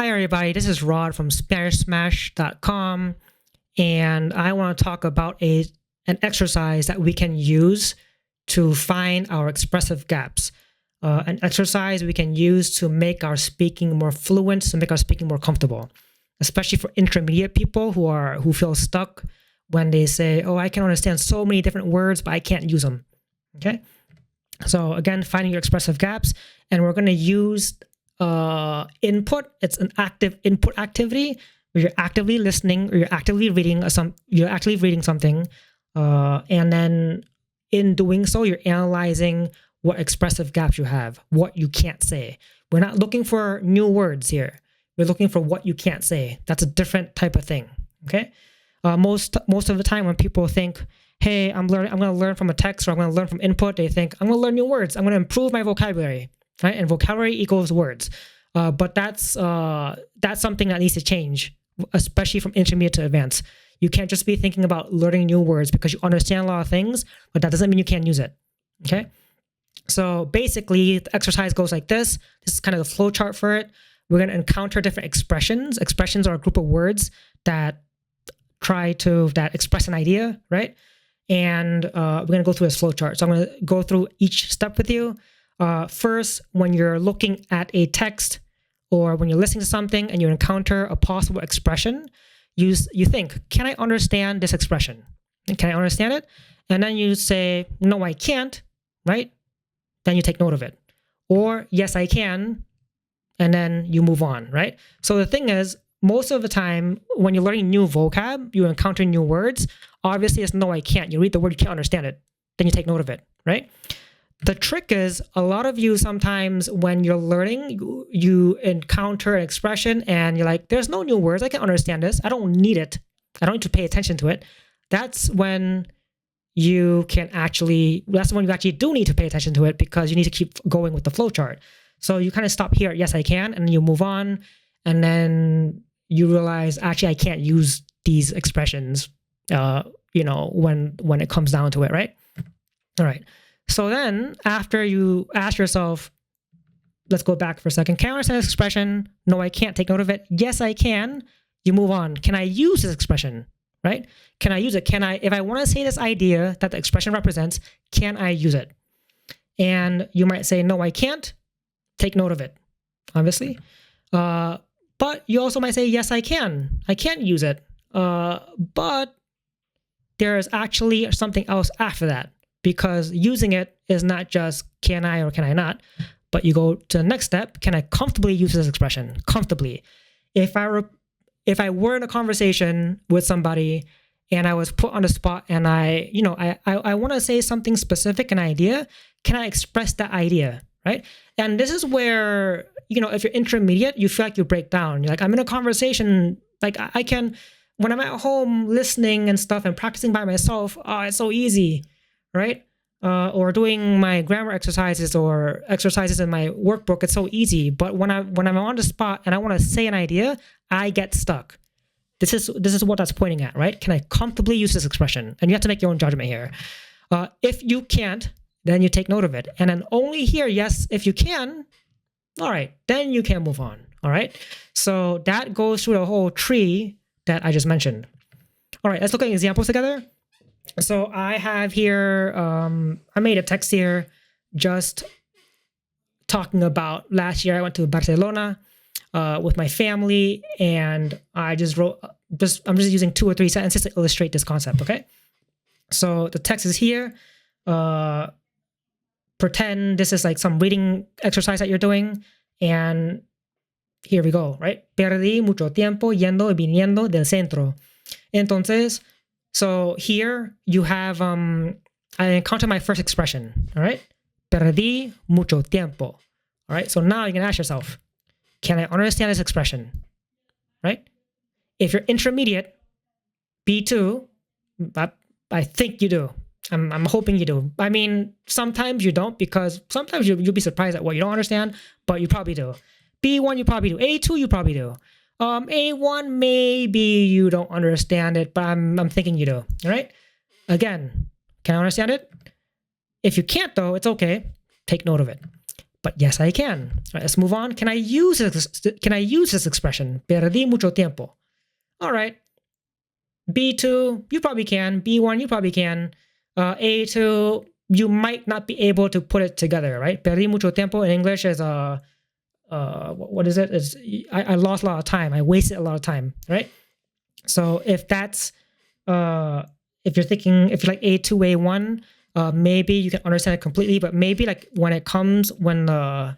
Hi, everybody. This is Rod from SpanishSmash.com, and I want to talk about an exercise that we can use to find our expressive gaps. An exercise we can use to make our speaking more fluent, to make our speaking more comfortable, especially for intermediate people who feel stuck when they say, "Oh, I can understand so many different words, but I can't use them." Okay. So again, finding your expressive gaps, and we're going to use input. It's an active input activity where you're actively listening or you're actively reading something, and then in doing so, you're analyzing what expressive gaps you have, what you can't say. We're not looking for new words here. We're looking for what you can't say. That's a different type of thing. Okay. Most of the time when people think, "Hey, I'm going to learn from a text or I'm going to learn from input," they think, "I'm going to learn new words. I'm going to improve my vocabulary." Right? And vocabulary equals words. But that's something that needs to change, especially from intermediate to advanced. You can't just be thinking about learning new words because you understand a lot of things, but that doesn't mean you can't use it. Okay? So basically, the exercise goes like this. This is kind of the flow chart for it. We're going to encounter different expressions. Expressions are a group of words that express an idea, right? And we're going to go through this flow chart. So I'm going to go through each step with you. First, when you're looking at a text or when you're listening to something and you encounter a possible expression, you think, "Can I understand this expression? Can I understand it?" And then you say, "No, I can't," right? Then you take note of it. Or, "Yes, I can," and then you move on, right? So the thing is, most of the time, when you're learning new vocab, you encounter new words. Obviously, it's "no, I can't." You read the word, you can't understand it. Then you take note of it, right? The trick is, a lot of you sometimes when you're learning, you encounter an expression and you're like, "There's no new words. I can understand this. I don't need it. I don't need to pay attention to it." That's when you actually do need to pay attention to it because you need to keep going with the flow chart. So you kind of stop here, "Yes, I can," and you move on. And then you realize, actually, I can't use these expressions, when it comes down to it, right? All right. So then after you ask yourself, let's go back for a second. Can I understand this expression? No, I can't. Take note of it. Yes, I can. You move on. Can I use this expression? Right? Can I use it? If I want to say this idea that the expression represents, can I use it? And you might say, "No, I can't." Take note of it, obviously. But you also might say, "Yes, I can. I can't use it." But there is actually something else after that. Because using it is not just can I or can I not, but you go to the next step. Can I comfortably use this expression? Comfortably. If I were in a conversation with somebody and I was put on the spot and I want to say something specific, an idea, can I express that idea, right? And this is where, if you're intermediate, you feel like you break down. You're like, I'm in a conversation, like I can, when I'm at home listening and stuff and practicing by myself, it's so easy. Right? Or doing my grammar exercises or exercises in my workbook, it's so easy. But when I'm on the spot and I want to say an idea, I get stuck. This is what that's pointing at, right? Can I comfortably use this expression? And you have to make your own judgment here. If you can't, then you take note of it. And then only here, yes, if you can, all right, then you can move on. All right. So that goes through the whole tree that I just mentioned. All right, let's look at examples together. So I have here, I made a text here just talking about last year I went to Barcelona with my family, and I just I'm just using 2 or 3 sentences to illustrate this concept, okay? So the text is here. Pretend this is like some reading exercise that you're doing, and here we go, right? Perdí mucho tiempo yendo y viniendo del centro. Entonces, so here you have, I encountered my first expression, all right? Perdí mucho tiempo, all right? So now you can ask yourself, can I understand this expression, right? If you're intermediate, B2, I think you do. I'm hoping you do. I mean, sometimes you don't, because sometimes you'll be surprised at what you don't understand, but you probably do. B1, you probably do. A2, you probably do. A1, maybe you don't understand it, but I'm thinking you do. All right? Again, can I understand it? If you can't, though, it's okay. Take note of it. but yes, I can. All right, let's move on. Can I use this expression? Perdí mucho tiempo. All right. B2, you probably can. B1, you probably can. A2, you might not be able to put it together, right? Perdí mucho tiempo in English is what is it? I lost a lot of time. I wasted a lot of time, right? So if that's if you're like A2, A1, maybe you can understand it completely, but maybe like when the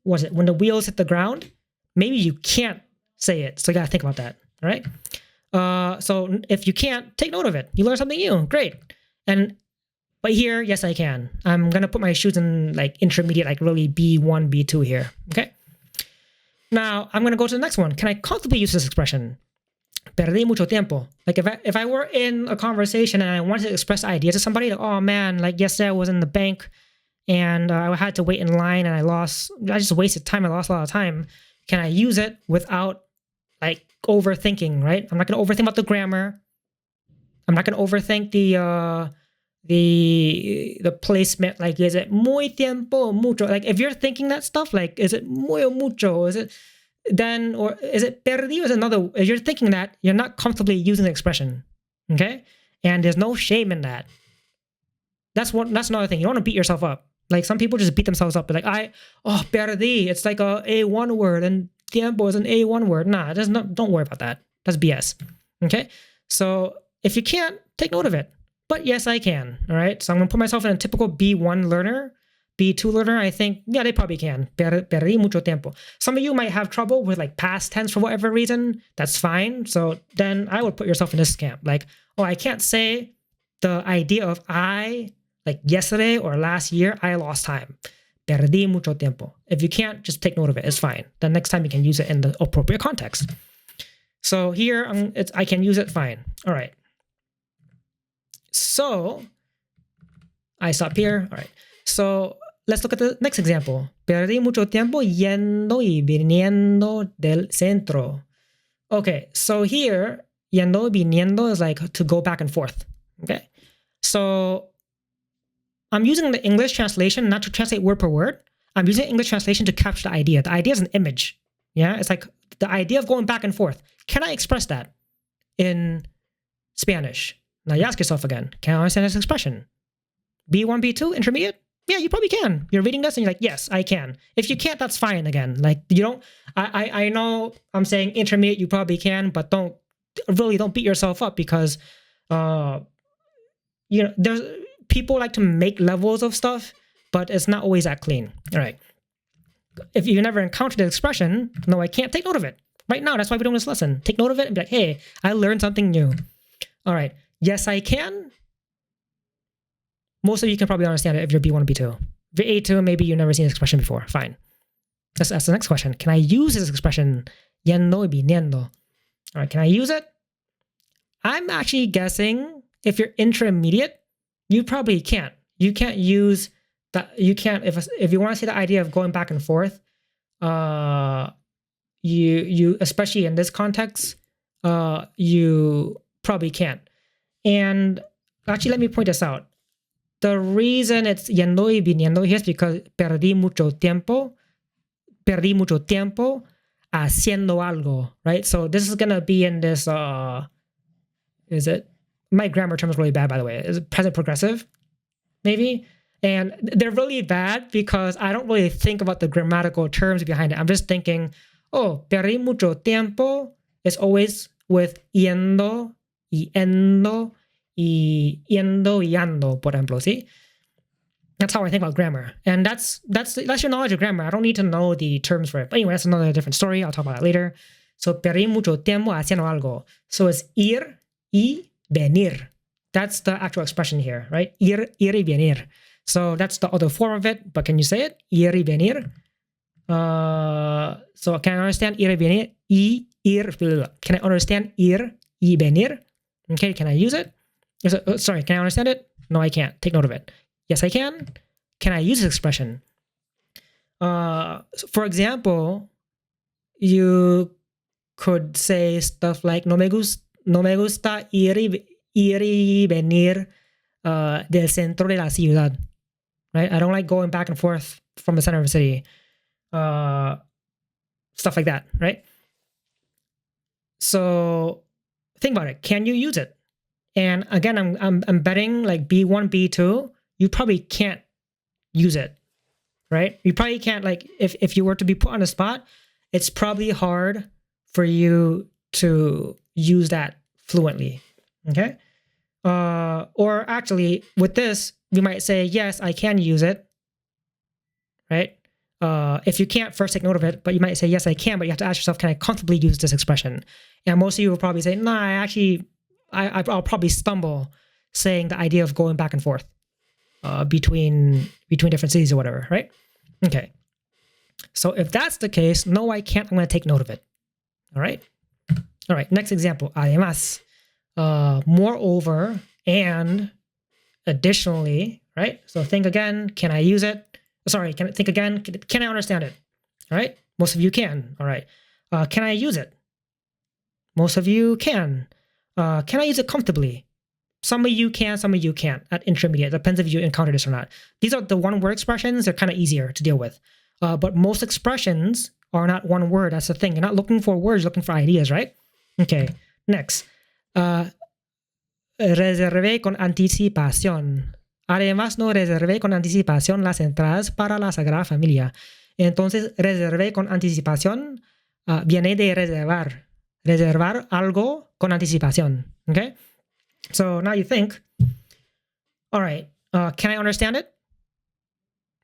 wheels hit the ground, maybe you can't say it. So you gotta think about that, right? So if you can't, take note of it. You learn something new, great. But here, yes, I can. I'm gonna put my shoes in like intermediate, like really B1, B2 here, okay? Now I'm gonna go to the next one. Can I comfortably use this expression? Perdí mucho tiempo. Like if I were in a conversation and I wanted to express ideas to somebody, like, oh man, like yesterday I was in the bank and I had to wait in line and I just wasted time. I lost a lot of time. Can I use it without like overthinking, right? I'm not going to overthink about the grammar. I'm not going to overthink the placement. Like, is it muy tiempo, mucho? Like, if you're thinking that stuff, like, is it muy o mucho? Is it then, or is it perdido? Is another? If you're thinking that, you're not comfortably using the expression, okay? And there's no shame in that. That's another thing. You don't want to beat yourself up. Like some people just beat themselves up. Like perdí. It's like a A1 word, and tiempo is an A1 word. Nah, don't worry about that. That's BS. Okay. So if you can't, take note of it. But yes, I can. All right. So I'm gonna put myself in a typical B1 learner. B2 learner, I think, yeah, they probably can. Perdí mucho tiempo. Some of you might have trouble with like past tense for whatever reason. That's fine. So then I would put yourself in this camp. Like, oh, I can't say the idea of like yesterday or last year, I lost time. Perdí mucho tiempo. If you can't, just take note of it. It's fine. The next time you can use it in the appropriate context. So here, I can use it fine. All right. So I stop here. All right. So let's look at the next example. Perdí mucho tiempo yendo y viniendo del centro. Okay, so here, yendo y viniendo is like to go back and forth. Okay, so I'm using the English translation not to translate word per word. I'm using English translation to capture the idea. The idea is an image. Yeah, it's like the idea of going back and forth. Can I express that in Spanish? Now you ask yourself again, can I understand this expression? B1, B2, intermediate? Yeah, you probably can. You're reading this and you're like, yes, I can. If you can't, that's fine again. Like you don't, I know I'm saying intermediate, you probably can, but don't beat yourself up because, there's people like to make levels of stuff, but it's not always that clean. All right. If you never encountered the expression, no, I can't, take note of it. Right now, that's why we're doing this lesson. Take note of it and be like, hey, I learned something new. All right. Yes, I can. Most of you can probably understand it if you're B1 or B2. If you're A2, maybe you've never seen this expression before. Fine. Let's ask the next question. Can I use this expression? Yendo y viniendo. All right, can I use it? I'm actually guessing if you're intermediate, you probably can't. You can't use that. You can't, if you want to see the idea of going back and forth, you especially in this context, you probably can't. And actually, let me point this out. The reason it's yendo y viniendo here is because perdí mucho tiempo haciendo algo, right? So this is going to be in this, my grammar term is really bad, by the way. Is it present progressive? Maybe? And they're really bad because I don't really think about the grammatical terms behind it. I'm just thinking, oh, perdí mucho tiempo is always with yendo y endo y yendo y ando, por ejemplo, ¿sí? That's how I think about grammar. And that's your knowledge of grammar. I don't need to know the terms for it. But anyway, that's another different story. I'll talk about that later. So, perdí mucho tiempo haciendo algo. So it's ir y venir. That's the actual expression here, right? Ir y venir. So that's the other form of it. But can you say it? Ir y venir. So can I understand ir y venir? Can I understand ir y venir? Okay, can I use it? Sorry, can I understand it? No, I can't. Take note of it. Yes, I can. Can I use this expression? For example, you could say stuff like no me gusta ir y venir del centro de la ciudad. Right? I don't like going back and forth from the center of the city. Stuff like that, right? So think about it. Can you use it? And again, I'm betting like B1, B2, you probably can't use it, right? You probably can't, like, if you were to be put on the spot, it's probably hard for you to use that fluently, okay? Or actually, with this, we might say, yes, I can use it, right? If you can't, first take note of it, but you might say, yes, I can, but you have to ask yourself, can I comfortably use this expression? And most of you will probably say, nah, I'll probably stumble saying the idea of going back and forth between different cities or whatever, right? Okay. So if that's the case, no, I can't, I'm going to take note of it. All right. All right. Next example, además, moreover, and additionally, right? So think again, can I use it? Sorry, think again, can I understand it? All right. Most of you can. All right. Can I use it? Most of you can. Can I use it comfortably? Some of you can, some of you can't at intermediate. Depends if you encounter this or not. These are the one word expressions. They're kind of easier to deal with. But most expressions are not one word. That's the thing. You're not looking for words, you're looking for ideas, right? Okay, next. Reservé con anticipación. Además, no reservé con anticipación las entradas para la Sagrada Familia. Entonces, reservé con anticipación viene de reservar. Reservar algo con anticipación. Okay? So now you think, all right, can I understand it?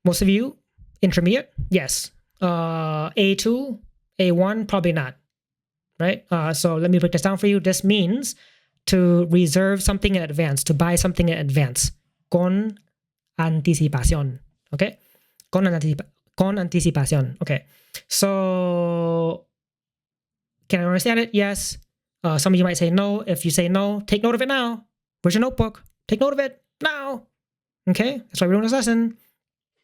Most of you, intermediate? Yes. A2, A1, probably not. Right? So let me break this down for you. This means to reserve something in advance, to buy something in advance. Con anticipación. Okay? Con anticipación. Okay. So, can I understand it? Yes. Some of you might say no. If you say no, take note of it now. Where's your notebook? Take note of it now. Okay? That's why we're doing this lesson.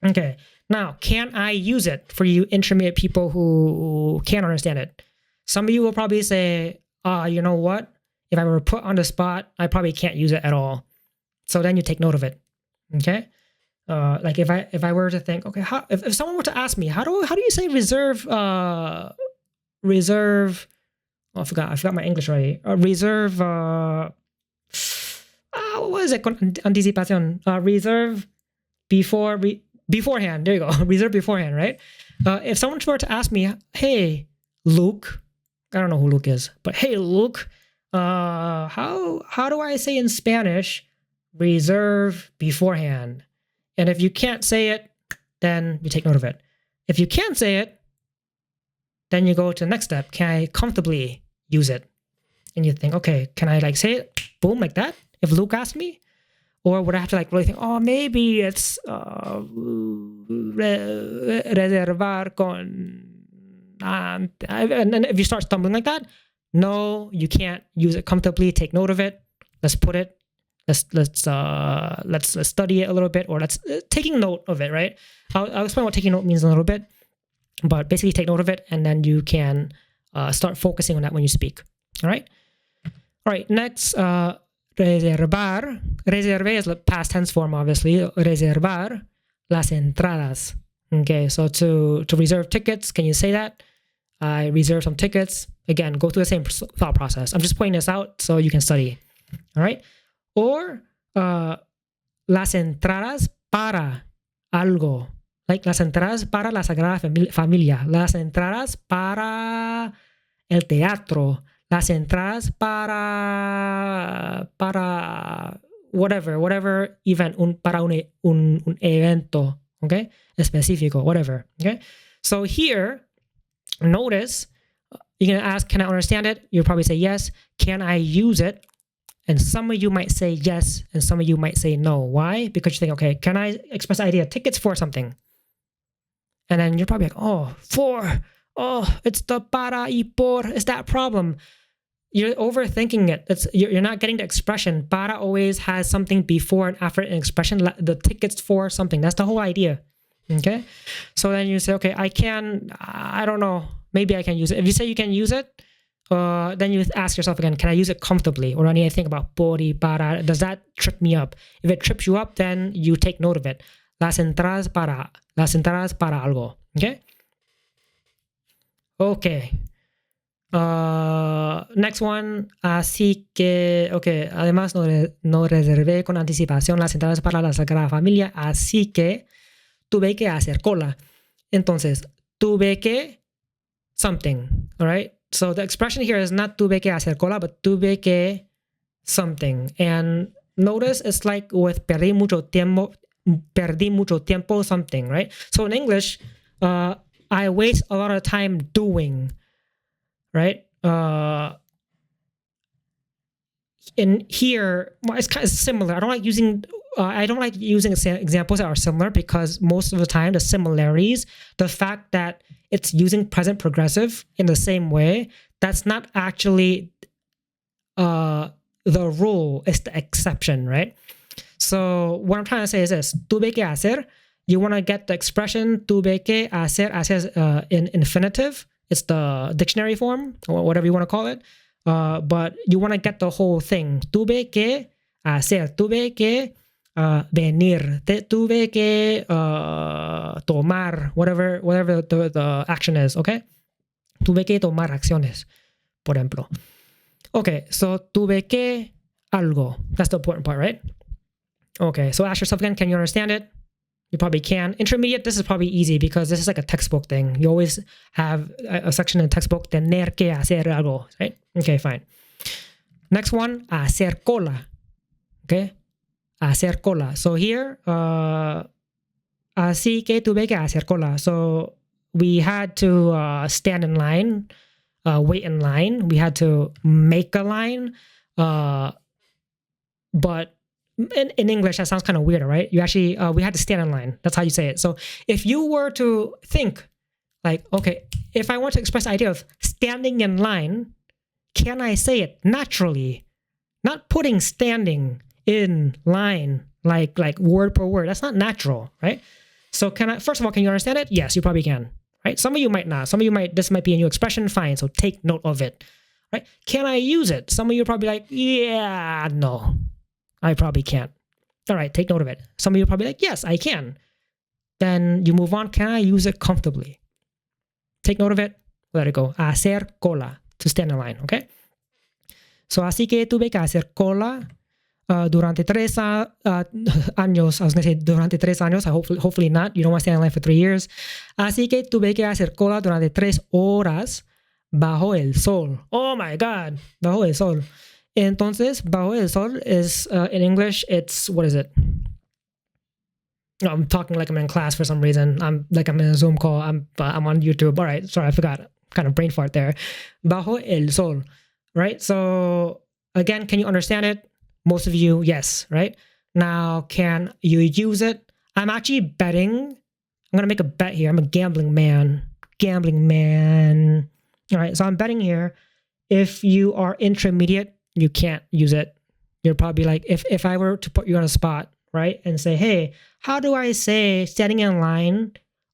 Okay. Now, can I use it for you intermediate people who can't understand it? Some of you will probably say, you know what? If I were put on the spot, I probably can't use it at all. So then you take note of it. Okay? Like if I were to think, okay, if someone were to ask me, how do you say reserve reserve, oh, I forgot my English already. Reserve what is it? Anticipación. Reserve beforehand. There you go. Reserve beforehand, right? If someone were to ask me, hey, Luke, I don't know who Luke is, but hey, Luke, how do I say in Spanish reserve beforehand? And if you can't say it, then you take note of it. If you can't say it, then you go to the next step. Can I comfortably use it? And you think, okay, can I like say it boom like that if Luke asked me? Or would I have to like really think, oh, maybe it's reservar con... and then if you start stumbling like that, no, you can't use it comfortably. Take note of it. Let's put it. Let's study it a little bit, or let's taking note of it, right? I'll explain what taking note means in a little bit, but basically take note of it, and then you can start focusing on that when you speak. All right. All right. Next, reservar. Reservé is the past tense form, obviously. Reservar las entradas. Okay. So to reserve tickets, can you say that? I reserve some tickets. Again, go through the same thought process. I'm just pointing this out so you can study. All right. Or las entradas para algo. Like las entradas para la Sagrada Familia. Las entradas para el teatro. Las entradas para whatever event, para un evento, okay? Específico, whatever, okay? So here, notice, you're going to ask, can I understand it? You'll probably say yes. Can I use it? And some of you might say yes, and some of you might say no. Why? Because you think, okay, can I express the idea? Tickets for something. And then you're probably like, it's the para y por, it's that problem. You're overthinking it. You're not getting the expression. Para always has something before and after an expression. The tickets for something. That's the whole idea. Okay? So then you say, okay, I don't know. Maybe I can use it. If you say you can use it, then you ask yourself again, can I use it comfortably? Or I need to think about por y para. Does that trip me up? If it trips you up, then you take note of it. las entradas para algo. Okay. Okay. Next one. Así que, okay. Además, no reservé con anticipación las entradas para la Sagrada Familia, así que tuve que hacer cola. Entonces, tuve que something. All right. So the expression here is not tuve que hacer cola, but tuve que something. And notice it's like with perdí mucho tiempo something, right? So in English, I waste a lot of time doing, right? In here, it's kind of similar. I don't like using examples that are similar because most of the time the similarities, the fact that it's using present progressive in the same way, that's not actually the rule, it's the exception, right? So what I'm trying to say is this: tuve que hacer. You want to get the expression tuve que hacer in infinitive. It's the dictionary form or whatever you want to call it. But you want to get the whole thing. Tuve que hacer. Tuve que venir. Tuve que tomar. Whatever the action is. Okay. Tuve que tomar acciones. Por ejemplo. Okay. So tuve que algo. That's the important part, right? Okay. So ask yourself again. Can you understand it? You probably can. Intermediate, this is probably easy because this is like a textbook thing. You always have a section in the textbook, tener que hacer algo, right? Okay, fine. Next one, hacer cola. Okay? Hacer cola. So here, así que tuve que hacer cola. So we had to stand in line, wait in line. We had to make a line. But in English, that sounds kind of weird, right? You actually, we had to stand in line. That's how you say it. So if you were to think like, okay, if I want to express the idea of standing in line, can I say it naturally? Not putting standing in line, like word per word. That's not natural, right? So first of all, can you understand it? Yes, you probably can, right? Some of you might not. Some of you this might be a new expression. Fine. So take note of it, right? Can I use it? Some of you are probably like, yeah, no. I probably can't. All right, take note of it. Some of you are probably like, yes, I can. Then you move on. Can I use it comfortably? Take note of it. Let it go. Hacer cola, to stand in line, okay? So así que tuve que hacer cola durante 3 años. I was going to say durante 3 años. Hopefully not. You don't want to stand in line for 3 years. Así que tuve que hacer cola durante 3 horas bajo el sol. Oh my God, bajo el sol. Entonces, bajo el sol is, in English, it's, what is it? No, I'm talking like I'm in class for some reason. I'm in a Zoom call. I'm on YouTube. All right, sorry, I forgot. Kind of brain fart there. Bajo el sol, right? So, again, can you understand it? Most of you, yes, right? Now, can you use it? I'm actually betting. I'm going to make a bet here. I'm a gambling man. All right, so I'm betting here. If you are intermediate, you can't use it. You're probably like, if I were to put you on a spot, right, and say, hey, how do I say standing in line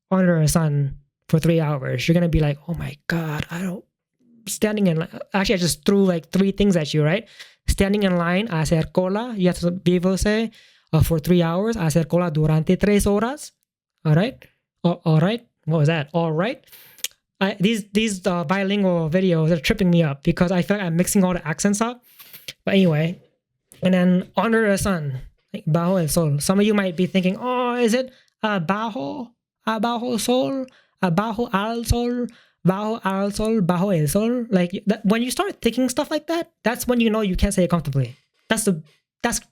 under the sun for 3 hours? You're going to be like, oh my God, standing in line. Actually, I just threw like 3 things at you, right? Standing in line, hacer cola. You have to be able to say for 3 hours, hacer cola durante 3 horas. All right? All right? What was that? All right? These bilingual videos are tripping me up because I feel like I'm mixing all the accents up. But anyway, and then under the sun, like bajo el sol. Some of you might be thinking, oh, is it bajo sol, bajo al sol, bajo el sol? Like when you start thinking stuff like that, that's when you know you can't say it comfortably. That's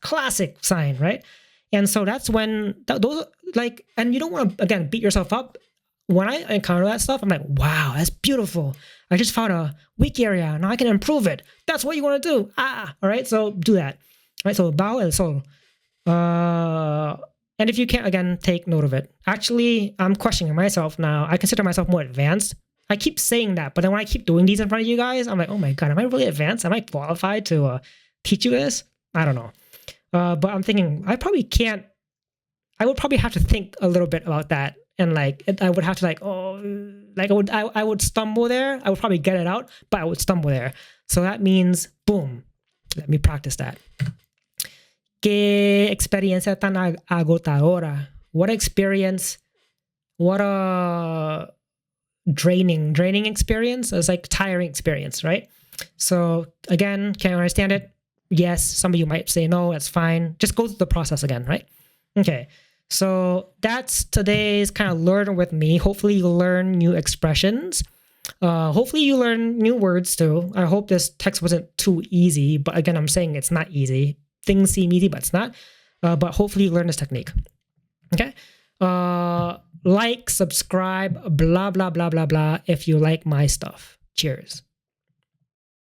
classic sign, right? And so that's when those like, and you don't want to again beat yourself up. When I encounter that stuff, I'm like, wow, that's beautiful. I just found a weak area. Now I can improve it. That's what you want to do. All right, so do that. All right, so bajo el sol. And if you can't, again, take note of it. Actually, I'm questioning myself now. I consider myself more advanced. I keep saying that, but then when I keep doing these in front of you guys, I'm like, oh my God, am I really advanced? Am I qualified to teach you this? I don't know. But I'm thinking, I would probably have to think a little bit about that. And like, I would have to I would stumble there. I would probably get it out, but I would stumble there. So that means, boom, let me practice that. Qué experiencia tan agotadora. What experience, what a draining experience. It's like tiring experience, right? So again, can you understand it? Yes. Some of you might say no, that's fine. Just go through the process again, right? Okay. So that's today's kind of learn with me. Hopefully you learn new expressions. Hopefully you learn new words too. I hope this text wasn't too easy, but again, I'm saying it's not easy. Things seem easy, but it's not. But hopefully you learn this technique. Okay. Like, subscribe, blah, blah, blah, blah, blah, if you like my stuff. Cheers.